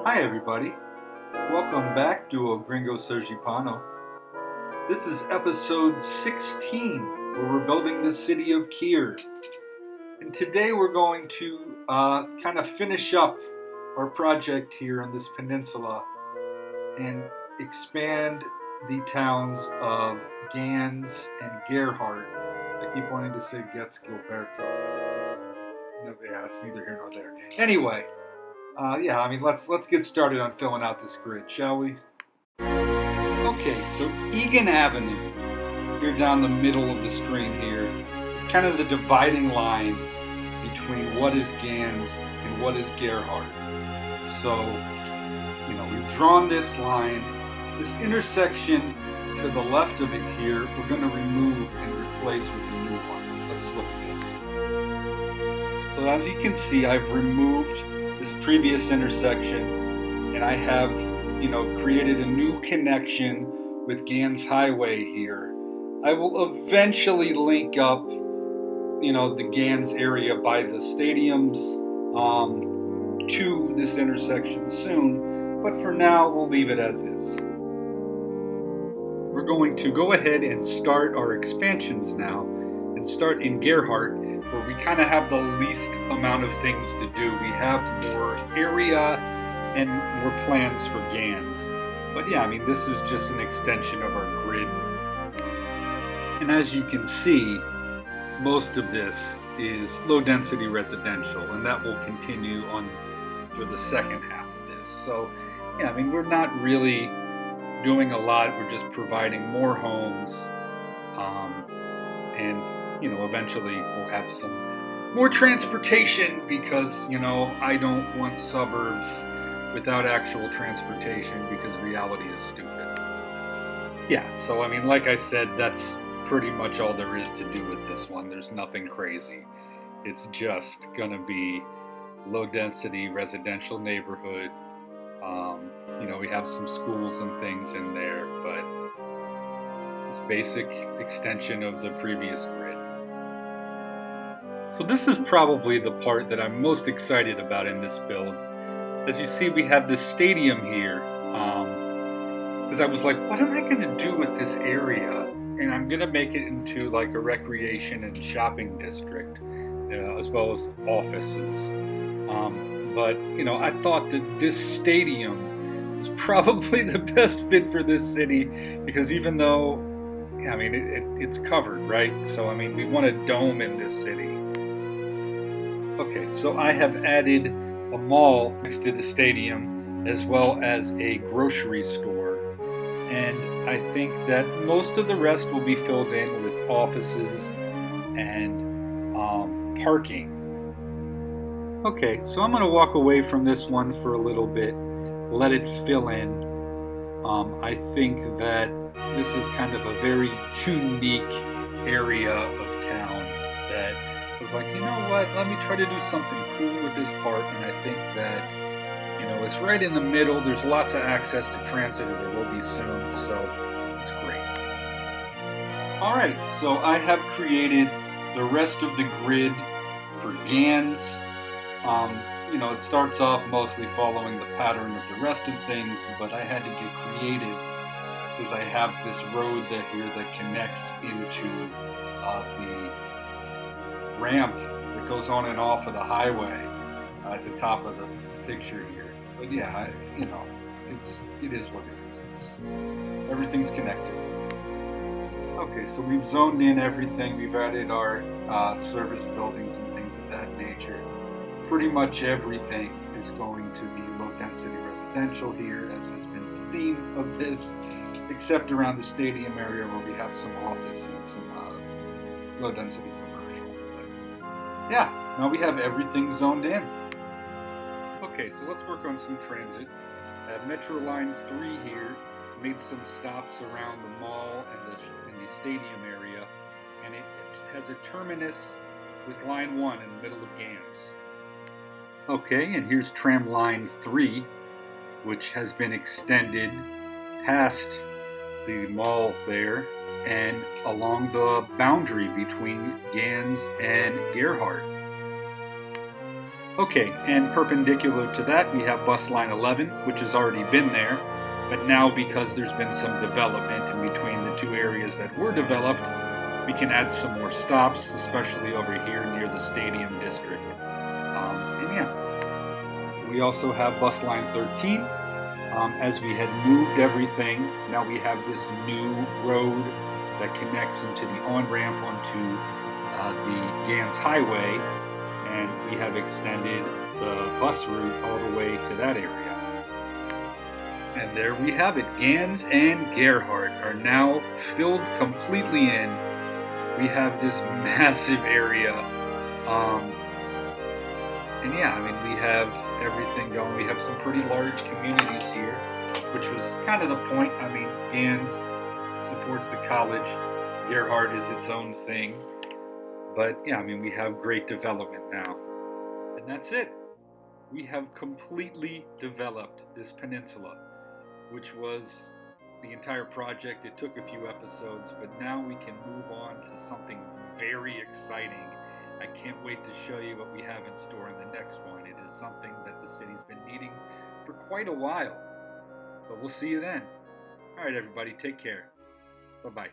Hi everybody, welcome back to O Gringo Sergipano. This is episode 16, where we're building the city of Kier. And today we're going to kind of finish up our project here on this peninsula and expand the towns of Ganz and Gerhardt. I keep wanting to say Getz Gilberto. It's neither here nor there. Anyway, let's get started on filling out this grid, shall we? Okay, so Egan Avenue, here down the middle of the screen here, is kind of the dividing line between what is Ganz and what is Gerhardt. So, we've drawn this line. This intersection to the left of it here, we're going to remove and replace with a new one. Let's look at this. So as you can see, I've removed this previous intersection, and I have, created a new connection with Ganz Highway here. I will eventually link up, the Ganz area by the stadiums to this intersection soon, but for now, we'll leave it as is. We're going to go ahead and start our expansions now, and start in Gerhardt, where we kind of have the least amount of things to do. We have more area and more plans for Ganz. But this is just an extension of our grid. And as you can see, most of this is low density residential, and that will continue on for the second half of this. So, we're not really doing a lot. We're just providing more homes, and eventually we'll have some more transportation because, I don't want suburbs without actual transportation because reality is stupid. So like I said, that's pretty much all there is to do with this one. There's nothing crazy. It's just gonna be low density residential neighborhood. We have some schools and things in there, but it's basic extension of the previous grid. So this is probably the part that I'm most excited about in this build. As you see, we have this stadium here, because I was like, what am I going to do with this area? And I'm going to make it into like a recreation and shopping district, as well as offices. But I thought that this stadium was probably the best fit for this city, because even though, it's covered, right? So, we want a dome in this city. Okay, so I have added a mall next to the stadium, as well as a grocery store. And I think that most of the rest will be filled in with offices and parking. Okay, so I'm going to walk away from this one for a little bit, let it fill in. I think that this is kind of a very unique area of town that I was like, you know what, let me try to do something cool with this part. And I think that, it's right in the middle. There's lots of access to transit, or there will be soon, so it's great. All right, so I have created the rest of the grid for Ganz. It starts off mostly following the pattern of the rest of things, but I had to get creative because I have this road that connects into the ramp that goes on and off of the highway at the top of the picture here. But it is what it is. Everything's connected. Okay, so we've zoned in everything. We've added our service buildings and things of that nature. Pretty much everything is going to be low density residential here, as has been the theme of this, except around the stadium area where we have some office and some low density commercial. But now we have everything zoned in. Okay, so let's work on some transit. I have Metro Line 3 here, made some stops around the mall and the stadium area, and it has a terminus with Line 1 in the middle of Ganz. Okay, and here's Tram Line 3, which has been extended past the mall there and along the boundary between Ganz and Gerhardt. Okay, and perpendicular to that, we have bus line 11, which has already been there, but now because there's been some development in between the two areas that were developed, we can add some more stops, especially over here near the stadium district. And yeah, we also have bus line 13. As we had moved everything, now we have this new road that connects into the on-ramp onto the Ganz Highway, and we have extended the bus route all the way to that area. And there we have it. Ganz and Gerhardt are now filled completely in. We have this massive area. And yeah, I mean, we have everything going. We have some pretty large communities here, which was kind of the point. I mean, Ganz supports the college. Gerhardt is its own thing. But yeah, I mean, we have great development now. And that's it. We have completely developed this peninsula, which was the entire project. It took a few episodes, but now we can move on to something very exciting. I can't wait to show you what we have in store in the next one. It is something that the city's been needing for quite a while. But we'll see you then. All right, everybody, take care. Bye-bye.